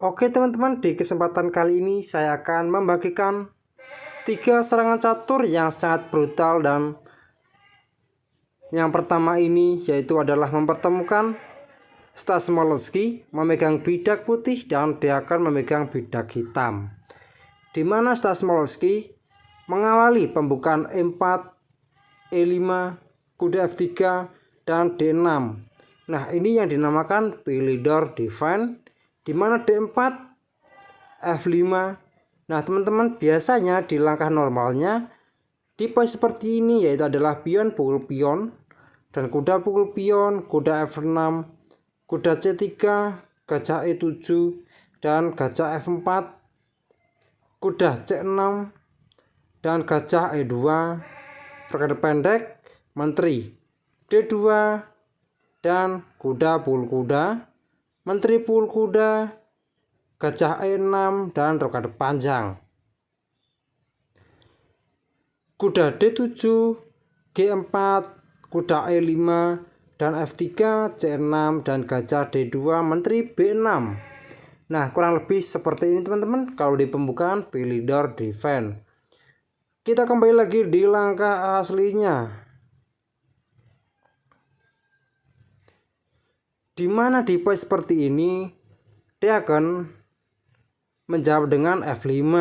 Oke teman-teman, di kesempatan kali ini saya akan membagikan 3 serangan catur yang sangat brutal. Dan yang pertama ini yaitu adalah mempertemukan Stas Smolensky memegang bidak putih dan dia akan memegang bidak hitam, di mana Stas Smolensky mengawali pembukaan E4, E5, kuda F3 dan D6. Nah, ini yang dinamakan Philidor Defense, di mana D4, F5. Nah teman-teman, biasanya di langkah normalnya tipe seperti ini yaitu adalah pion pukul pion dan kuda pukul pion, kuda F6, kuda C3, gajah E7 dan gajah F4, kuda C6 dan gajah E2, perkada pendek, menteri D2 dan kuda pukul kuda, menteri pukul kuda, gajah E6 dan rokade panjang, kuda D7, G4, kuda E5 dan F3, C6 dan gajah D2, menteri B6. Nah, kurang lebih seperti ini teman-teman kalau di pembukaan Philidor Defense. Kita kembali lagi di langkah aslinya, di mana di poin seperti ini dia akan menjawab dengan F5,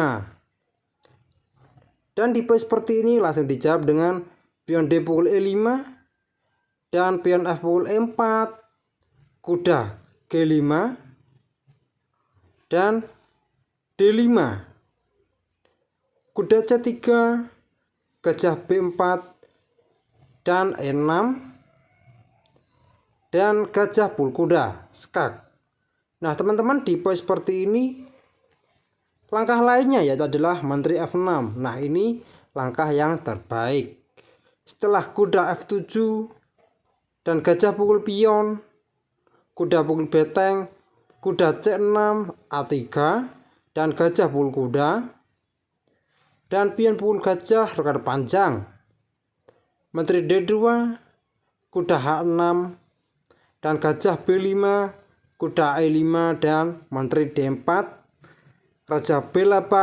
dan di poin seperti ini langsung dijawab dengan pion D pukul E5 dan pion F pukul E4, kuda G5 dan D5, kuda C3, gajah B4 dan E6 dan gajah pukul kuda skak. Nah teman-teman, di poin seperti ini langkah lainnya yaitu adalah menteri F6. Nah ini langkah yang terbaik. Setelah kuda F7 dan gajah pukul pion, kuda pukul beteng, kuda C6, A3 dan gajah pukul kuda, dan pion pukul gajah rokade panjang, menteri D2, kuda H6 dan gajah B5, kuda E5 dan menteri D4, raja B8.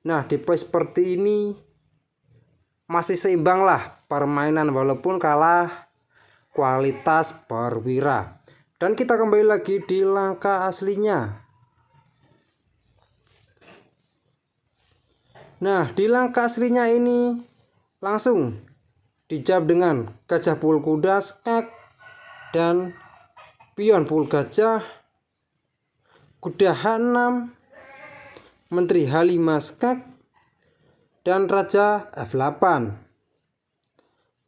Nah di poin seperti ini masih seimbang lah permainan walaupun kalah kualitas perwira. Dan kita kembali lagi di langkah aslinya. Nah di langkah aslinya ini langsung dijawab dengan gajah pukul kuda skak dan pion pukul gajah, kuda H6, menteri H5 skak dan raja F8,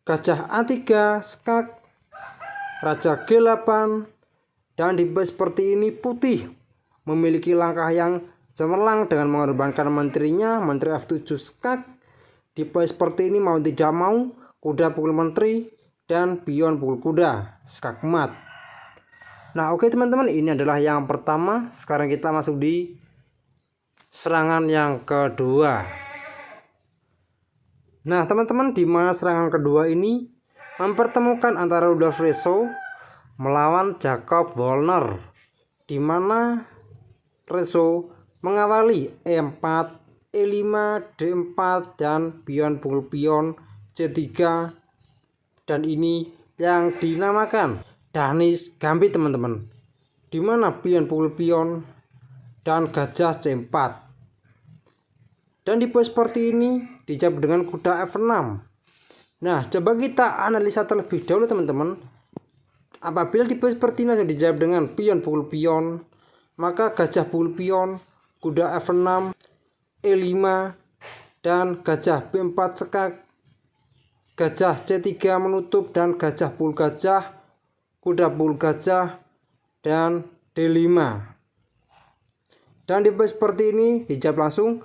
gajah A3 skak, raja G8. Dan di poin seperti ini putih memiliki langkah yang cemerlang dengan mengorbankan menterinya, menteri F7 skak. Di poin seperti ini mau tidak mau kuda pukul menteri dan pion pukul kuda skak mat. Nah oke teman-teman, ini adalah yang pertama. Sekarang kita masuk di serangan yang kedua. Nah teman-teman, di mana serangan kedua ini mempertemukan antara Rudolf Reso melawan Jacob Wallner, di mana Reso mengawali E4, E5, D4 dan pion pukul pion C3, dan ini yang dinamakan Danish Gambit teman-teman, di mana pion pukul pion dan gajah C4. Dan di poin seperti ini dijawab dengan kuda F6. Nah coba kita analisa terlebih dahulu teman-teman. Apabila di poin seperti ini dijawab dengan pion pukul pion, maka gajah pukul pion, kuda F6, E5 dan gajah B4 skak, gajah C3 menutup dan gajah pukul gajah, kuda pukul gajah dan D5. Dan di poin seperti ini dijawab langsung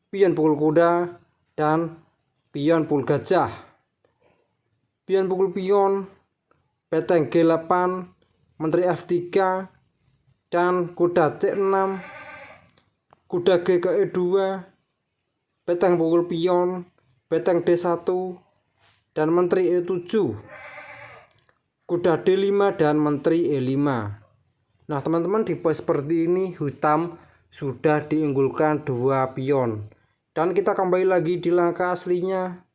pion pukul kuda dan pion pukul gajah, pion pukul pion, beteng G8, menteri F3 dan kuda C6, kuda G ke E2, beteng pukul pion, beteng D1 dan menteri E7, kuda D5 dan menteri E5. Nah teman-teman, di pos seperti ini hitam sudah diunggulkan 2 pion. Dan kita kembali lagi di langkah aslinya.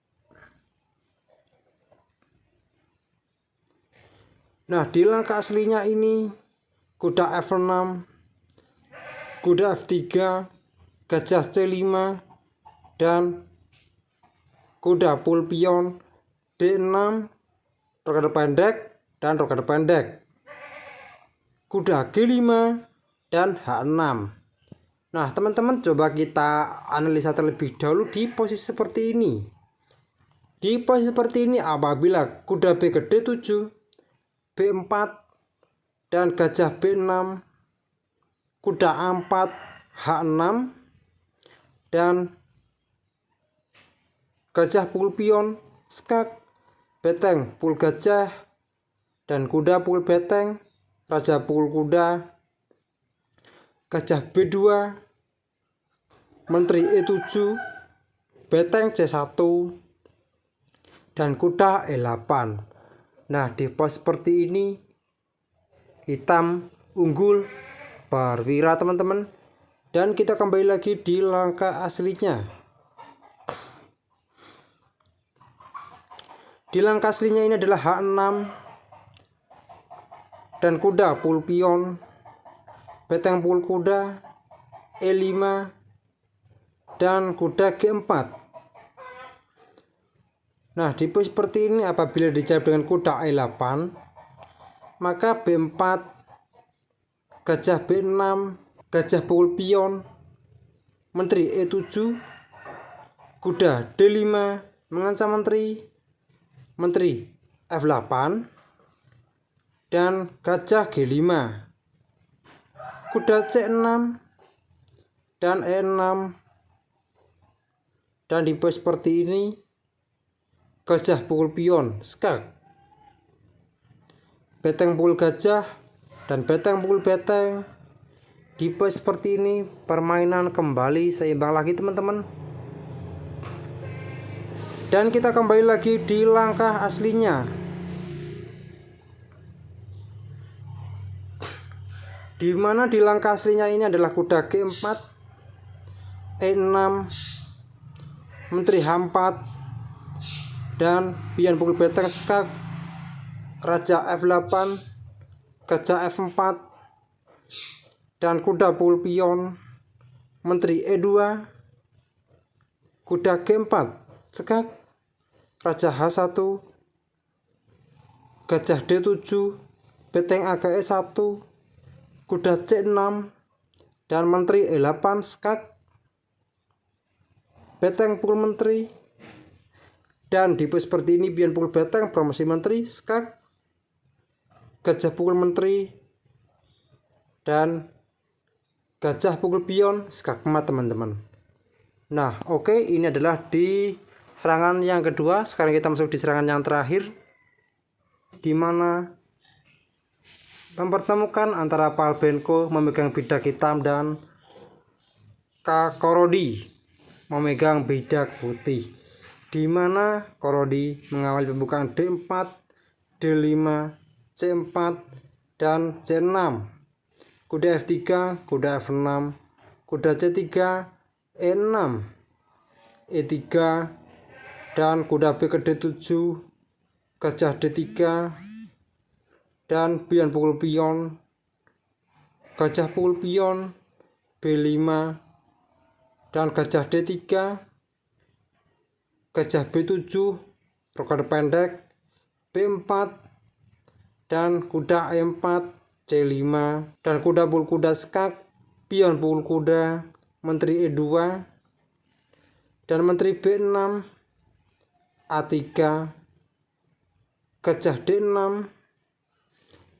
Nah di langkah aslinya ini kuda F6, kuda F3, gajah C5, dan kuda full pion D6, rokade pendek dan rokade pendek, kuda G5 dan H6. Nah teman-teman, coba kita analisa terlebih dahulu di posisi seperti ini. Di posisi seperti ini apabila kuda B ke D7, B4 dan gajah B6, kuda A4, H6 dan gajah pukul pion, skak, beteng pukul gajah dan kuda pukul beteng, raja pukul kuda, gajah B2, menteri E7, beteng C1 dan kuda E8. Nah di pos seperti ini hitam unggul perwira teman-teman. Dan kita kembali lagi di langkah aslinya. Di langkah aslinya ini adalah H6 dan kuda full pion, beteng pukul kuda, E5 dan kuda G4. Nah di posisi seperti ini apabila dijawab dengan kuda E8, maka B4, gajah B6, gajah pukul pion, menteri E7, kuda D5 mengancam menteri F8 dan gajah G5, kuda C6 dan E6. Dan di pos seperti ini gajah pukul pion, skak, beteng pukul gajah dan beteng pukul beteng. Di pos seperti ini permainan kembali seimbang lagi teman-teman. Dan kita kembali lagi di langkah aslinya. Di mana di langkah aslinya ini adalah kuda G4, E6, menteri H4 dan pion pukul beteng, skak, raja F8, gajah F4 dan kuda pukul pion, menteri E2, kuda G4, skak, raja H1, gajah D7, beteng AGE1, kuda C6 dan menteri E8, skak, beteng pukul menteri. Dan di pos seperti ini pion pukul beteng, promosi menteri, skak, gajah pukul menteri dan gajah pukul pion, skak mat teman-teman. Nah oke, ini adalah di serangan yang kedua. Sekarang kita masuk di serangan yang terakhir, di mana mempertemukan antara Palbenko memegang bidak hitam dan Kakorodi memegang bidak putih, di mana Korodi mengawali pembukaan D4, D5, C4 dan C6, kuda F3, kuda F6, kuda C3, E6, E3 dan kuda B ke D7, gajah D3 dan pion pukul pion, gajah pukul pion, B5 dan gajah D3, gajah B7, rokade pendek, B4 dan kuda E4, C5 dan kuda pukul kuda, skak, pion pukul kuda, menteri E2 dan menteri B6, A3, gajah D6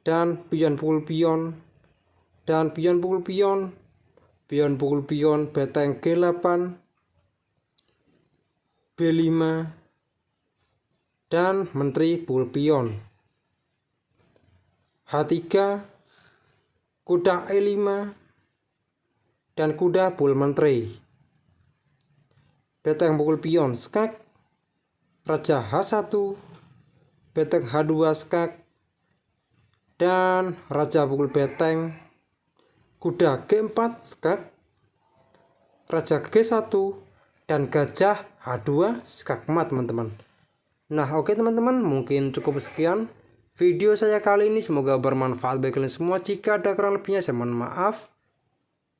dan pion pukul pion dan pion pukul pion, pion pukul pion, beteng G8, B5 dan menteri pukul pion, H3, kuda E5 dan kuda pukul menteri, beteng pukul pion, skak, raja H1, beteng H2, skak, dan raja pukul beteng, kuda G4 skak, raja G1, dan gajah H2 skak mat teman-teman. Nah oke teman-teman, mungkin cukup sekian video saya kali ini, semoga bermanfaat bagi kalian semua. Jika ada kurang lebihnya saya mohon maaf.